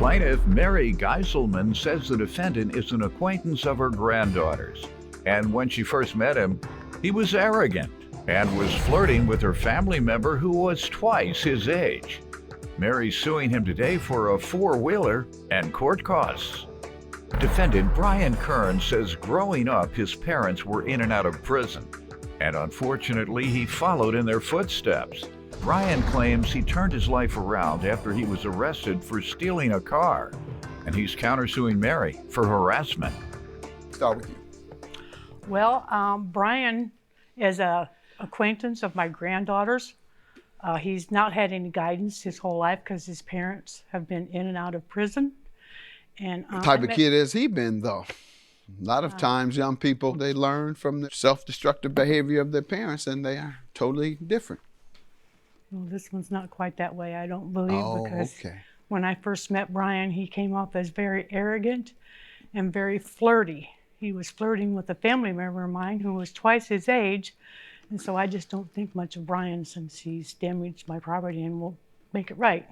Plaintiff Mary Geiselman says the defendant is an acquaintance of her granddaughter's. And when she first met him, he was arrogant and was flirting with her family member who was twice his age. Mary's suing him today for a four-wheeler and court costs. Defendant Brian Kern says growing up, his parents were in and out of prison, and unfortunately, he followed in their footsteps. Brian claims he turned his life around after he was arrested for stealing a car, and he's countersuing Mary for harassment. Start with you. Well, Brian is an acquaintance of my granddaughter's. He's not had any guidance his whole life because his parents have been in and out of prison. And What type of kid has he been, though? A lot of times young people, they learn from the self-destructive behavior of their parents, and they are totally different. Well, this one's not quite that way, I don't believe, because when I first met Brian, he came off as very arrogant and very flirty. He was flirting with a family member of mine who was twice his age, and so I just don't think much of Brian since he's damaged my property, and we'll make it right.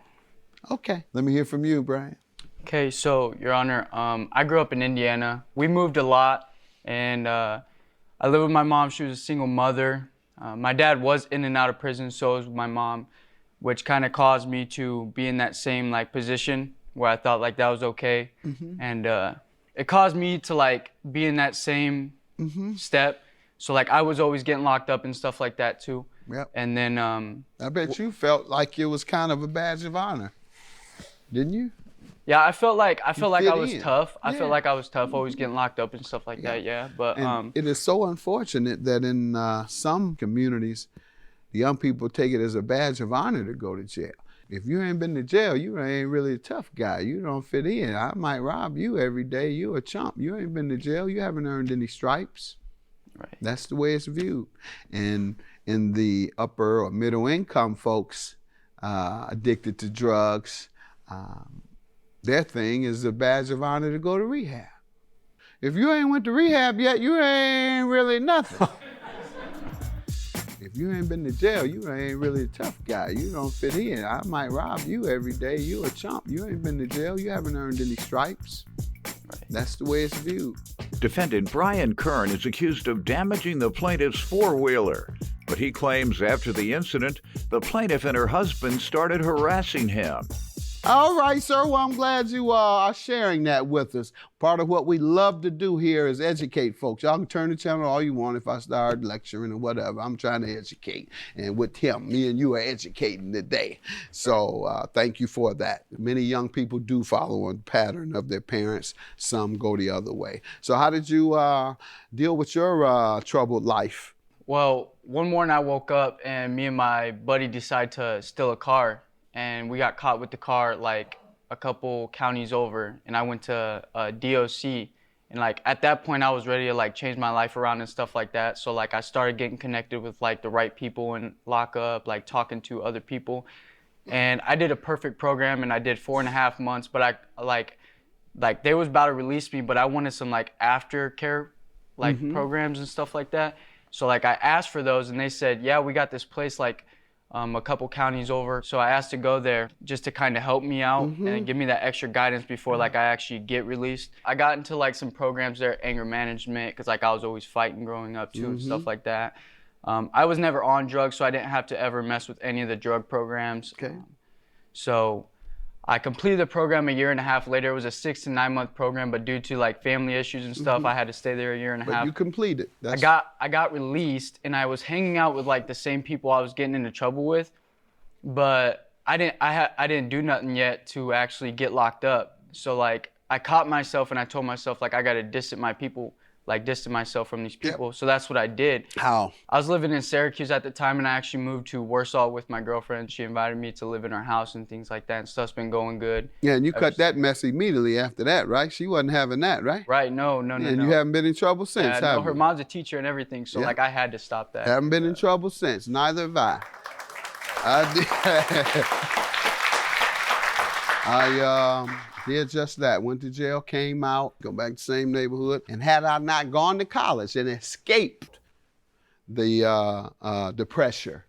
Okay, let me hear from you, Brian. Okay, so, Your Honor, I grew up in Indiana. We moved a lot, and I lived with my mom. She was a single mother. My dad was in and out of prison, so was my mom, which kind of caused me to be in that same position where I thought that was okay. And it caused me to be in that same step. So I was always getting locked up and stuff like that too. Yep. And then I bet you felt like it was kind of a badge of honor, didn't you? Yeah, I felt like I was tough. I Yeah. felt like I was tough, always getting locked up and stuff like that. Yeah, but And it is so unfortunate that in some communities, the young people take it as a badge of honor to go to jail. If you ain't been to jail, you ain't really a tough guy. You don't fit in. I might rob you every day. You a chump. You ain't been to jail. You haven't earned any stripes. Right. That's the way it's viewed. And in the upper or middle income folks addicted to drugs, their thing is a badge of honor to go to rehab. If you ain't went to rehab yet, you ain't really nothing. If you ain't been to jail, you ain't really a tough guy. You don't fit in. I might rob you every day. You a chump. You ain't been to jail. You haven't earned any stripes. Right. That's the way it's viewed. Defendant Brian Kern is accused of damaging the plaintiff's four-wheeler, but he claims after the incident, the plaintiff and her husband started harassing him. All right, sir. Well, I'm glad you are sharing that with us. Part of what we love to do here is educate folks. Y'all can turn the channel all you want if I start lecturing or whatever. I'm trying to educate. And with him, me and you are educating today. So thank you for that. Many young people do follow a pattern of their parents. Some go the other way. So how did you deal with your troubled life? Well, one morning I woke up and me and my buddy decided to steal a car. And we got caught with the car a couple counties over, and I went to DOC, and at that point I was ready to change my life around and stuff like that. So I started getting connected with the right people in lockup, talking to other people, and I did a perfect program, and I did 4.5 months. But they was about to release me, but I wanted some aftercare programs and stuff like that. So I asked for those, and they said, yeah, we got this place a couple counties over. So I asked to go there just to kind of help me out and give me that extra guidance before I actually get released. I got into some programs there, anger management, because I was always fighting growing up too and stuff like that. I was never on drugs, so I didn't have to ever mess with any of the drug programs. Okay. So I completed the program a 1.5 years later. It was a 6 to 9 month program, but due to family issues and stuff, I had to stay there a 1.5 years. But you completed. I got released, and I was hanging out with the same people I was getting into trouble with, but I didn't do nothing yet to actually get locked up. So I caught myself, and I told myself I got to distance myself from these people. Yep. So that's what I did. How? I was living in Syracuse at the time, and I actually moved to Warsaw with my girlfriend. She invited me to live in her house and things like that, and stuff's been going good. Yeah, and you cut that mess immediately after that, right? She wasn't having that, right? Right, no. And you haven't been in trouble since, have you? Her mom's a teacher and everything, so I had to stop that. Haven't been in trouble since, neither have I. I did just that. Went to jail, came out, go back to the same neighborhood. And had I not gone to college and escaped the pressure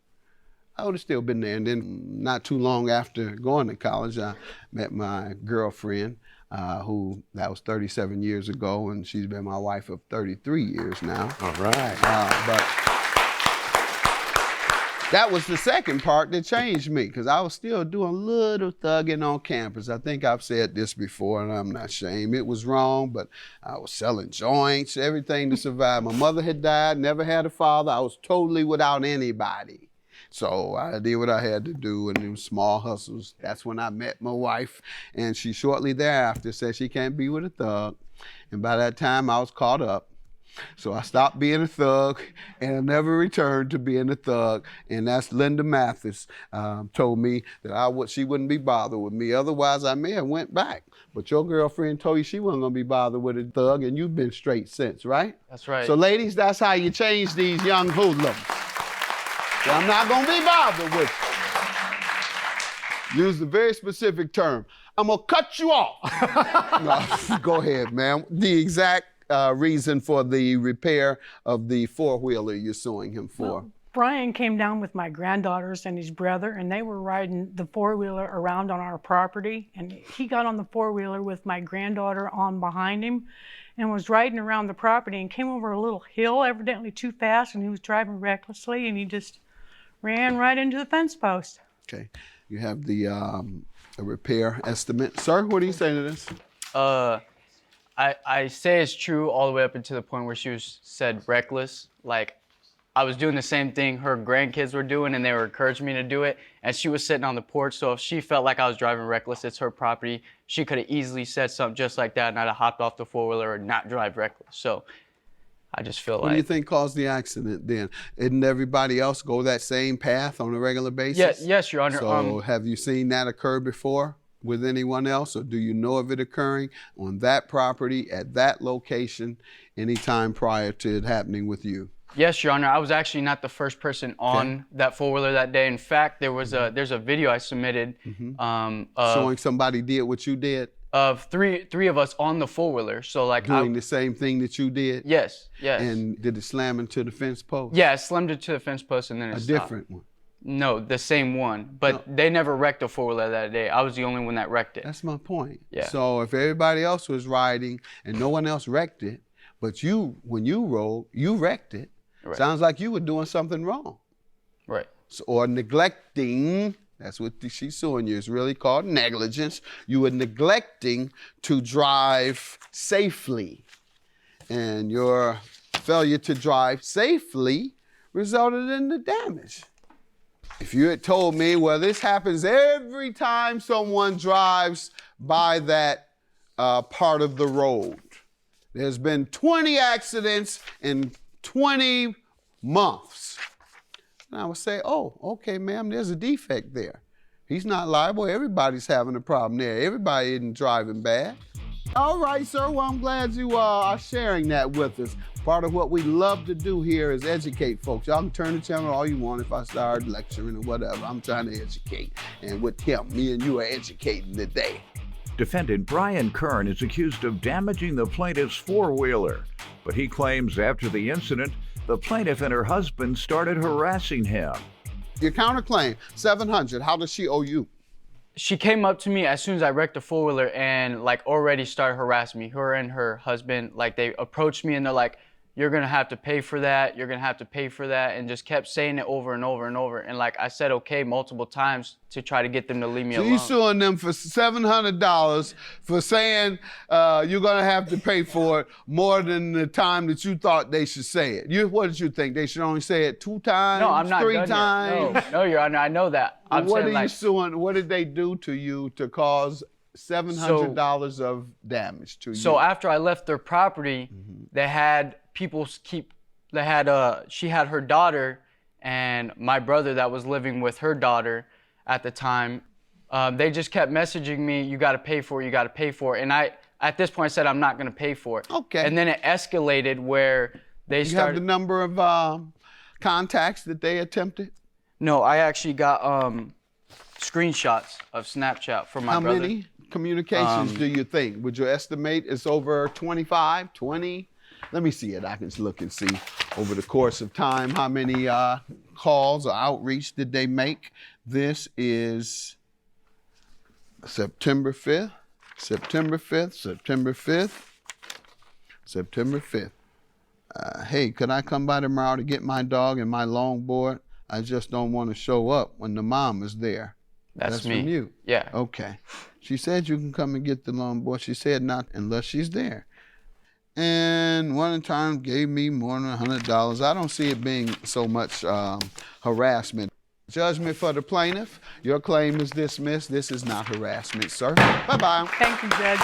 I would have still been there. And then not too long after going to college, I met my girlfriend, who that was 37 years ago, and she's been my wife of 33 years now. All right. But that was the second part that changed me, because I was still doing a little thugging on campus. I think I've said this before, and I'm not ashamed. It was wrong, but I was selling joints, everything to survive. My mother had died, never had a father. I was totally without anybody. So I did what I had to do, and them small hustles. That's when I met my wife, and she shortly thereafter said she can't be with a thug. And by that time, I was caught up. So I stopped being a thug, and I never returned to being a thug. And that's Linda Mathis told me that she wouldn't be bothered with me. Otherwise, I may have went back. But your girlfriend told you she wasn't gonna be bothered with a thug, and you've been straight since, right? That's right. So ladies, that's how you change these young hoodlums. I'm not gonna be bothered with you. Use a very specific term. I'm gonna cut you off. No, go ahead, man. The exact reason for the repair of the four-wheeler you're suing him for. Well, Brian came down with my granddaughters and his brother, and they were riding the four-wheeler around on our property, and he got on the four-wheeler with my granddaughter on behind him and was riding around the property and came over a little hill, evidently too fast, and he was driving recklessly, and he just ran right into the fence post. Okay, you have the repair estimate. Sir, what do you say to this? I say it's true all the way up until the point where she said reckless. Like, I was doing the same thing her grandkids were doing, and they were encouraging me to do it, and she was sitting on the porch, so if she felt like I was driving reckless, it's her property. She could have easily said something just like that, and I'd have hopped off the four-wheeler or not drive reckless. So I just feel What do you think caused the accident then? Didn't everybody else go that same path on a regular basis? Yes, Your Honor. So have you seen that occur before with anyone else, or do you know of it occurring on that property at that location anytime prior to it happening with you? Yes, Your Honor. I was actually not the first person on that four-wheeler that day. In fact, there's a video I submitted showing somebody did what you did? Of three of us on the four-wheeler. So like doing the same thing that you did? Yes. And did it slam into the fence post? Yeah, it slammed into the fence post and then it stopped. Different one? No, the same one. But they never wrecked a four-wheeler that day. I was the only one that wrecked it. That's my point. Yeah. So if everybody else was riding and no one else wrecked it, but you, when you rode, you wrecked it, right. Sounds like you were doing something wrong. Right. So, or neglecting. That's what she's suing you. It's really called negligence. You were neglecting to drive safely. And your failure to drive safely resulted in the damage. If you had told me, well, this happens every time someone drives by that part of the road. There's been 20 accidents in 20 months. And I would say, oh, okay, ma'am, there's a defect there. He's not liable. Everybody's having a problem there. Everybody isn't driving bad. All right, sir. Well, I'm glad you are sharing that with us. Part of what we love to do here is educate folks. Y'all can turn the channel all you want if I start lecturing or whatever. I'm trying to educate. And with him, me and you are educating today. Defendant Brian Kern is accused of damaging the plaintiff's four-wheeler, but he claims after the incident, the plaintiff and her husband started harassing him. Your counterclaim, $700. How does she owe you? She came up to me as soon as I wrecked the four-wheeler and like already started harassing me. Her and her husband, like they approached me and they're like, you're gonna have to pay for that, you're gonna have to pay for that, and just kept saying it over and over and over. And like I said okay multiple times to try to get them to leave me alone. So you suing them for $700 for saying you're gonna have to pay for it more than the time that you thought they should say it. What did you think? They should only say it 2 times, no, I'm not 3 done times? Yet. No, Your Honor, I know that. I'm what saying, are you suing? What did they do to you to cause $700 of damage to you? So after I left their property, they had people she had her daughter and my brother that was living with her daughter at the time. They just kept messaging me, you got to pay for it, you got to pay for it. And at this point I said, I'm not going to pay for it. Okay. And then it escalated where they started. You have the number of contacts that they attempted? No, I actually got screenshots of Snapchat from my brother. How many communications do you think? Would you estimate it's over 25, 20? Let me see it. I can look and see. over the course of time, how many calls or outreach did they make? This is September 5th, September 5th, September 5th, September 5th. Hey, could I come by tomorrow to get my dog and my longboard? I just don't want to show up when the mom is there. That's me. From you? Yeah. Okay. She said you can come and get the longboard. She said not unless she's there. And one time gave me more than $100. I don't see it being so much harassment. Judgment for the plaintiff. Your claim is dismissed. This is not harassment, sir. Bye-bye. Thank you, Judge.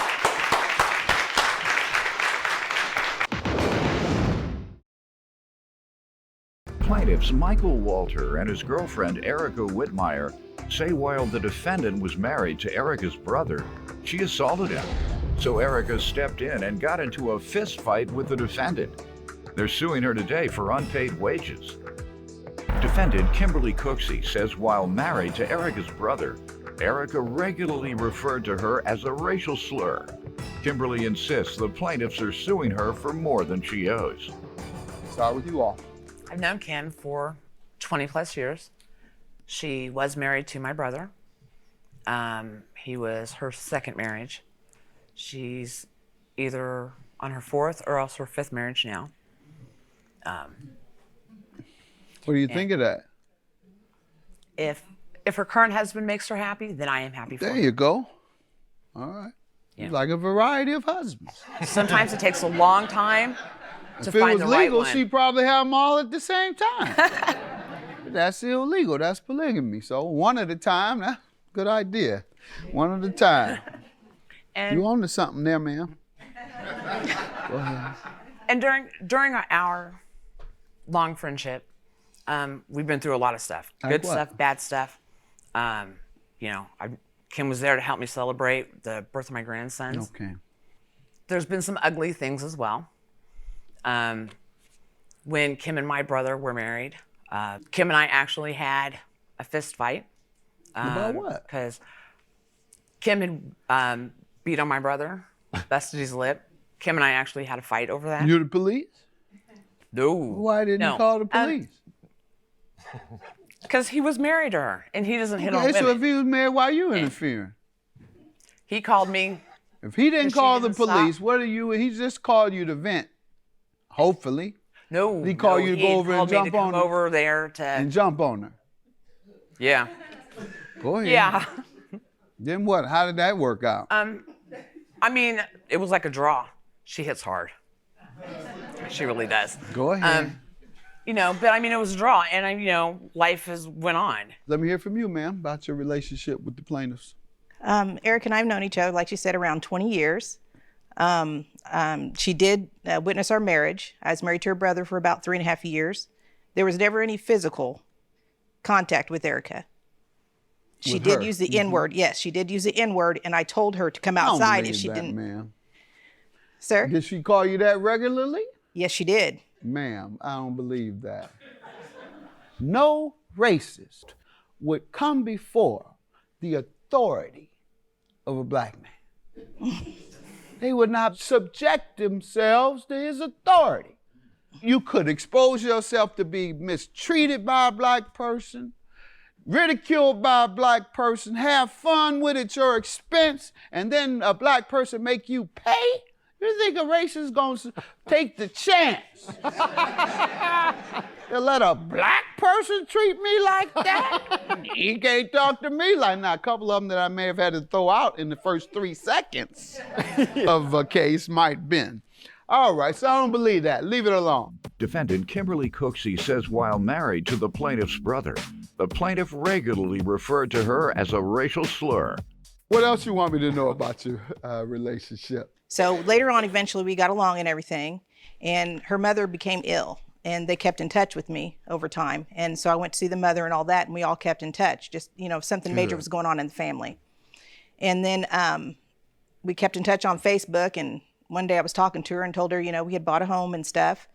Plaintiffs Michael Walter and his girlfriend Erica Whitmire say while the defendant was married to Erica's brother, she assaulted him. So Erica stepped in and got into a fist fight with the defendant. They're suing her today for unpaid wages. Defendant Kimberly Cooksey says while married to Erica's brother, Erica regularly referred to her as a racial slur. Kimberly insists the plaintiffs are suing her for more than she owes. Start with you all. I've known Kim for 20 plus years. She was married to my brother. He was her second marriage. She's either on her fourth or else her fifth marriage now. What do you think of that? If her current husband makes her happy, then I am happy for her. There you go. All right. Yeah. You like a variety of husbands. Sometimes it takes a long time to If it find was the right legal, one. she'd probably have them all at the same time. That's illegal. That's polygamy. So one at a time, that's a good idea. One at a time. And, You on to something there, ma'am. Go ahead. and during our long friendship, we've been through a lot of stuff. Like Good what? stuff, bad stuff. Kim was there to help me celebrate the birth of my grandsons. Okay. There's been some ugly things as well. When Kim and my brother were married, Kim and I actually had a fist fight. About what? Because Kim had beat on my brother, busted his lip. Kim and I actually had a fight over that. You the police? No. Why didn't you No. call the police? Because he was married to her, and he doesn't hit on Okay, women. so if he was married, why you interfering? He called me. If he didn't If she call the didn't stop- police, what are you? He just called you to vent. Hopefully. No. He called no, you to he go over and called me jump to come on her? over there to. And jump on her. Yeah. Go ahead. Yeah. Then what? How did that work out? I mean, it was like a draw. She hits hard. She really does. Go ahead. But I mean, it was a draw, and life has went on. Let me hear from you, ma'am, about your relationship with the plaintiffs. Eric and I have known each other, like you said, around 20 years. She did witness our marriage. I was married to her brother for about 3.5 years. There was never any physical contact with Erica. She With did her? use the N-word. Yes, she did use the N-word, and I told her to come I don't outside believe if she that, didn't. ma'am. Sir? Did she call you that regularly? Yes, she did. Ma'am, I don't believe that. No racist would come before the authority of a black man. They would not subject themselves to his authority. You could expose yourself to be mistreated by a black person, ridiculed by a black person, have fun with at your expense, and then a black person make you pay? You think a racist is going to take the chance to let a black person treat me like that? He can't talk to me like that. A couple of them that I may have had to throw out in the first 3 seconds of a case might have been. All right, so I don't believe that. Leave it alone. Defendant Kimberly Cooksey says while married to the plaintiff's brother, the plaintiff regularly referred to her as a racial slur. What else you want me to know about your relationship? So later on, eventually, we got along and everything, and her mother became ill, and they kept in touch with me over time. And so I went to see the mother and all that, and we all kept in touch, just, if something major was going on in the family. And then we kept in touch on Facebook, and one day I was talking to her and told her, we had bought a home and stuff.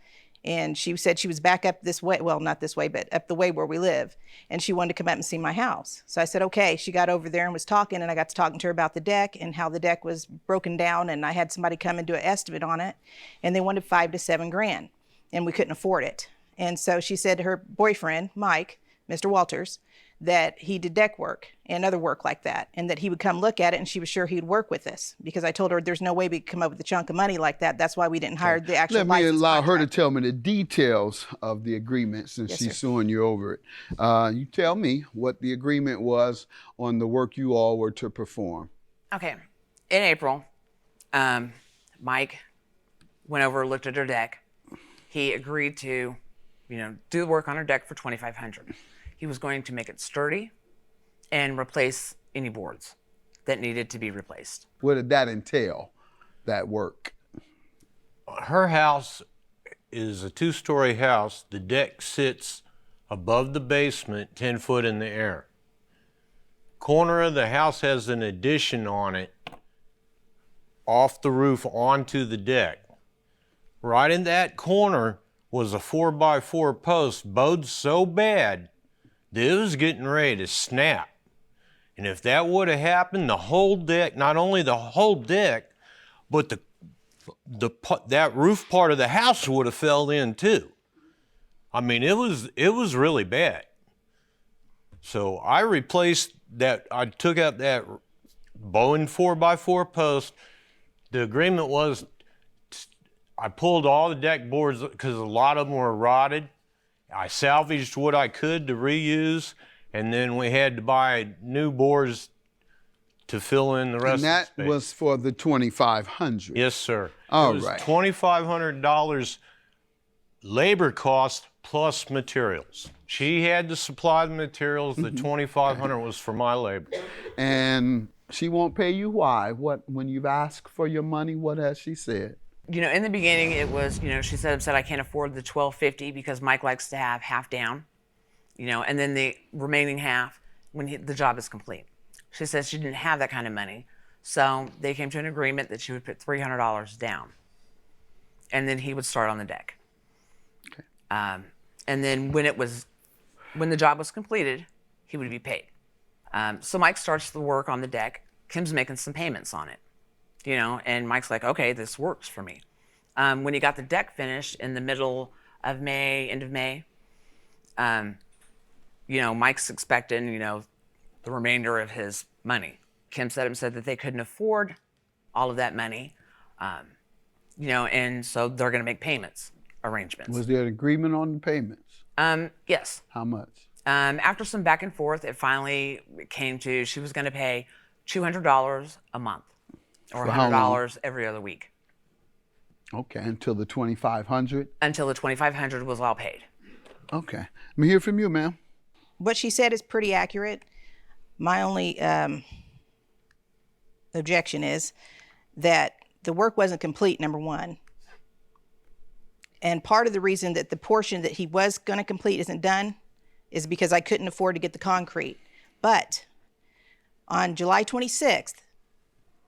And she said she was back up this way, well, not this way, but up the way where we live. And she wanted to come up and see my house. So I said, okay. She got over there and was talking, and I got to talking to her about the deck and how the deck was broken down, and I had somebody come and do an estimate on it, and they wanted $5 to $7 grand. and we couldn't afford it. And so she said to her boyfriend, Mike, Mr. Walters, that he did deck work and other work like that, and that he would come look at it, and she was sure he'd work with us, because I told her there's no way we could come up with a chunk of money like that. That's why we didn't hire the actual Let me licensed allow her to contractor. tell me the details of the agreement, since Yes, she's sir. suing you over it. You tell me what the agreement was on the work you all were to perform. Okay. In April, Mike went over, looked at her deck. He agreed to, do the work on her deck for $2,500. He was going to make it sturdy and replace any boards that needed to be replaced. What did that entail, that work? Her house is a 2-story house. The deck sits above the basement, 10 foot in the air. Corner of the house has an addition on it, off the roof onto the deck. Right in that corner was a 4x4 post bowed so bad that it was getting ready to snap. And if that would have happened, the whole deck, not only the whole deck, but that roof part of the house would have fell in too. I mean, it was really bad. So I replaced that. I took out that Boeing 4x4 post. The agreement was I pulled all the deck boards because a lot of them were rotted. I salvaged what I could to reuse, and then we had to buy new boards to fill in the rest And that of the space. was for the $2,500. Yes, sir. All it was right. $2,500 labor cost plus materials. She had to supply the materials. The $2,500 was for my labor. And she won't pay you. Why? When you've asked for your money, what has she said? In the beginning, it was, she said I can't afford the $1,250 because Mike likes to have half down, and then the remaining half when the job is complete. She says she didn't have that kind of money. So they came to an agreement that she would put $300 down, and then he would start on the deck. Okay. And then when the job was completed, he would be paid. So Mike starts the work on the deck. Kim's making some payments on it. And Mike's like, okay, this works for me. When he got the deck finished in the middle of May, end of May, Mike's expecting, the remainder of his money. Kim said that they couldn't afford all of that money, and so they're going to make payments arrangements. Was there an agreement on the payments? Yes. How much? After some back and forth, it finally came to she was going to pay $200 a month. Or For how long? $100 every other week. Okay, until the $2,500? Until the $2,500 was all paid. Okay. Let me hear from you, ma'am. What she said is pretty accurate. My only objection is that the work wasn't complete, number one. And part of the reason that the portion that he was going to complete isn't done is because I couldn't afford to get the concrete. But on July 26th,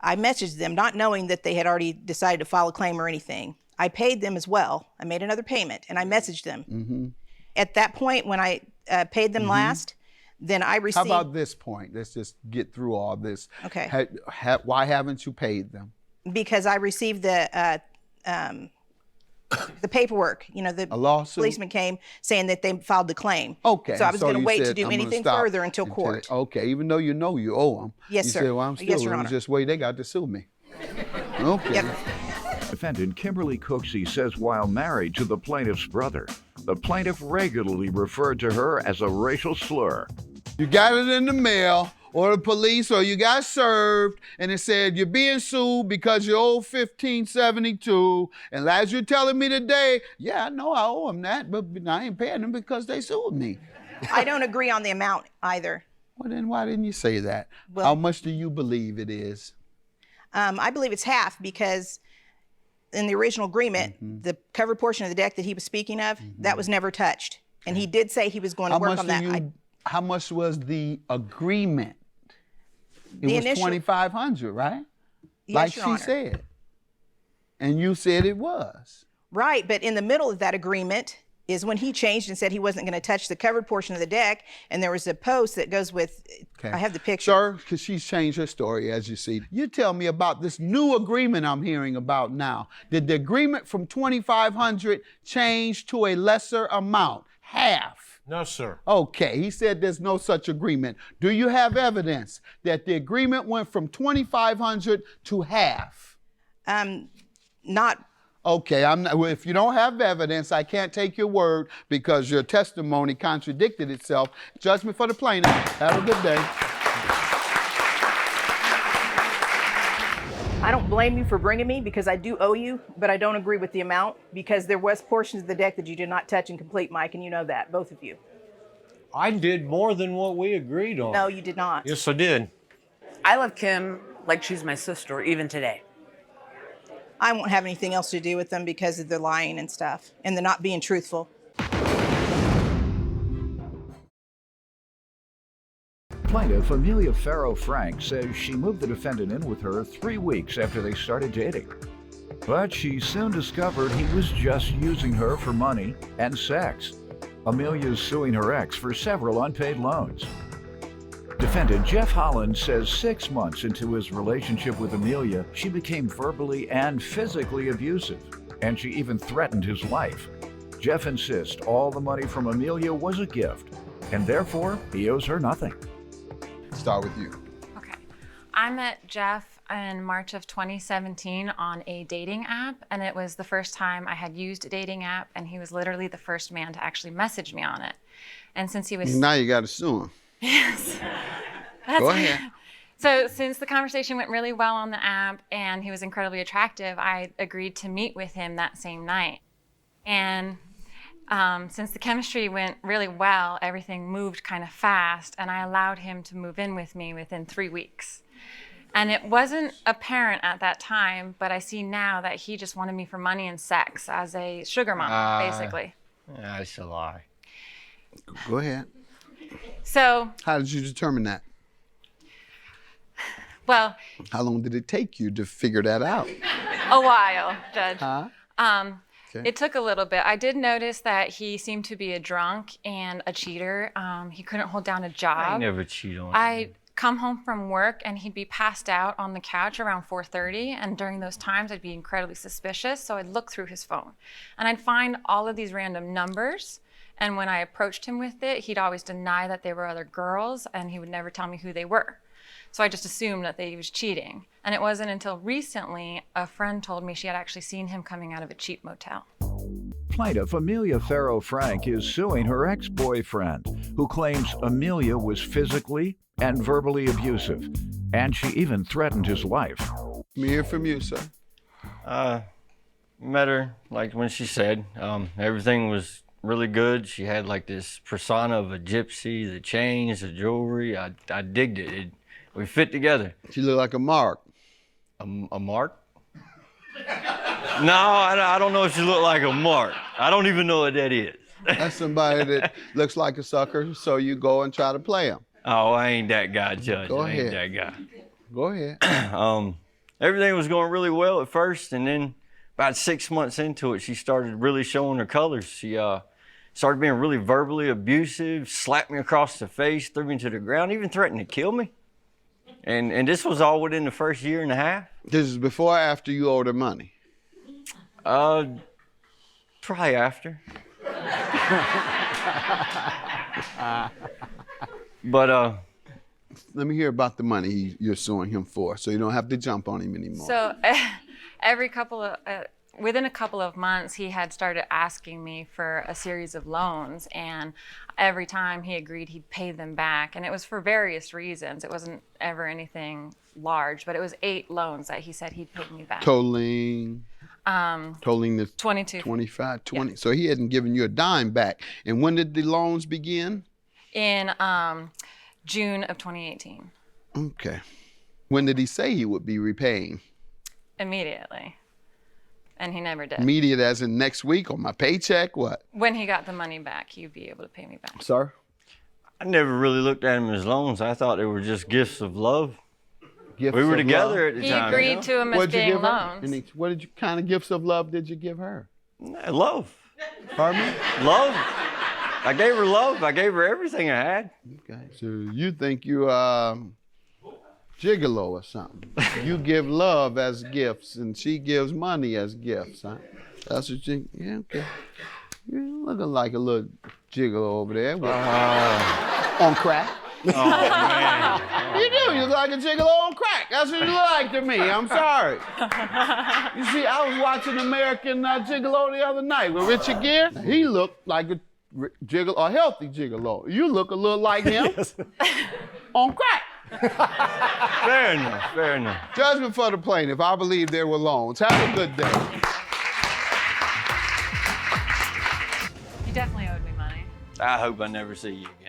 I messaged them, not knowing that they had already decided to file a claim or anything. I paid them as well. I made another payment, and I messaged them. Mm-hmm. At that point, when I paid them last, then I received... How about this point? Let's just get through all this. Okay. Why haven't you paid them? Because I received the paperwork. The A lawsuit? policeman came saying that they filed the claim. Okay. So I was going to you wait to said, do "I'm gonna anything stop further until court. Okay, even though you owe them. Yes, you sir. Said, well, I'm still, Yes, Your let me Honor. just wait. They got to sue me. Okay. Yep. Defendant Kimberly Cooksey says while married to the plaintiff's brother, the plaintiff regularly referred to her as a racial slur. You got it in the mail, or the police, or you got served, and it said you're being sued because you owe $1,572. And as you're telling me today, yeah, I know I owe them that, but I ain't paying them because they sued me. I don't agree on the amount either. Well, then why didn't you say that? Well- How much do you believe it is? I believe it's half because in the original agreement, the covered portion of the deck that he was speaking of, that was never touched. And he did say he was going to work on that. How much was the agreement? It The was initial- $2,500, right? Yes, Like Your she Honor. said. And you said it was. Right, but in the middle of that agreement, is when he changed and said he wasn't going to touch the covered portion of the deck, and there was a post that goes with, I have the picture. Sir, because she's changed her story, as you see. You tell me about this new agreement I'm hearing about now. Did the agreement from $2,500 change to a lesser amount, half? No, sir. Okay, he said there's no such agreement. Do you have evidence that the agreement went from $2,500 to half? Not. Okay, well, if you don't have evidence, I can't take your word because your testimony contradicted itself. Judgment for the plaintiff. Have a good day. I don't blame you for bringing me because I do owe you, but I don't agree with the amount because there was portions of the deck that you did not touch and complete, Mike, and you know that, both of you. I did more than what we agreed on. No, you did not. Yes, I did. I love Kim like she's my sister, even today. I won't have anything else to do with them because of the lying and stuff and the not being truthful. Plaintiff Amelia Farrow Frank says she moved the defendant in with her 3 weeks after they started dating. But she soon discovered he was just using her for money and sex. Amelia is suing her ex for several unpaid loans. Defendant Jeff Holland says 6 months into his relationship with Amelia, she became verbally and physically abusive, and she even threatened his life. Jeff insists all the money from Amelia was a gift, and therefore he owes her nothing. Start with you. Okay. I met Jeff in March of 2017 on a dating app, and it was the first time I had used a dating app, and he was literally the first man to actually message me on it. And since he was... Now you got to sue him. Yes. Go ahead. So since the conversation went really well on the app and he was incredibly attractive, I agreed to meet with him that same night. And since the chemistry went really well, everything moved kind of fast, and I allowed him to move in with me within 3 weeks. And it wasn't apparent at that time, but I see now that he just wanted me for money and sex as a sugar mama, basically. That's a lie. Go ahead. So, how did you determine that? Well, how long did it take you to figure that out? A while, Judge. Huh? Okay. It took a little bit. I did notice that he seemed to be a drunk and a cheater. He couldn't hold down a job. I never cheat on you. I'd come home from work and he'd be passed out on the couch around 4:30, and during those times I'd be incredibly suspicious, so I'd look through his phone and I'd find all of these random numbers. And when I approached him with it, he'd always deny that they were other girls, and he would never tell me who they were. So I just assumed that he was cheating. And it wasn't until recently a friend told me she had actually seen him coming out of a cheap motel. Plaintiff Amelia Farrow Frank is suing her ex-boyfriend, who claims Amelia was physically and verbally abusive, and she even threatened his life. Let me hear from you, sir. Met her, like when she said, everything was really good. She had like this persona of a gypsy, the chains, the jewelry. I digged it. We fit together. She looked like a mark. A mark? No, I don't know if she looked like a mark. I don't even know what that is. That's somebody that looks like a sucker, so you go and try to play him. Oh, I ain't that guy, Judge. Go I ain't ahead. that guy. Go ahead. Everything was going really well at first, and then about 6 months into it, she started really showing her colors. She started being really verbally abusive, slapped me across the face, threw me to the ground, even threatened to kill me. And this was all within the first year and a half. This is before or after you owed her money? Probably after. But let me hear about the money you're suing him for, so you don't have to jump on him anymore. So within a couple of months, he had started asking me for a series of loans, and every time he agreed, he'd pay them back. And it was for various reasons. It wasn't ever anything large, but it was 8 loans that he said he'd pay me back. Totaling the 22. 25, 20. Yeah. So he hadn't given you a dime back. And when did the loans begin? In June of 2018. Okay. When did he say he would be repaying? Immediately. And he never did. Immediate as in next week on my paycheck, what? When he got the money back, he'd be able to pay me back. Sir? I never really looked at them as loans. I thought they were just gifts of love. Gifts we were of together love. at the He time. agreed to them as What'd you being give her? loans. And what kind of gifts of love did you give her? Love. Pardon me? Love. I gave her love. I gave her everything I had. Okay. So you think you gigolo or something? You give love as gifts, and she gives money as gifts, huh? That's what you. Yeah. Okay. You're looking like a little gigolo over there. On crack. Oh, man. You do. You look like a gigolo on crack. That's what you look like to me. I'm sorry. You see, I was watching American Gigolo the other night with Richard Gere. He looked like a healthy gigolo. You look a little like him on crack. Fair enough. Fair enough. Judgment for the plaintiff. I believe there were loans. Have a good day. You definitely owed me money. I hope I never see you again.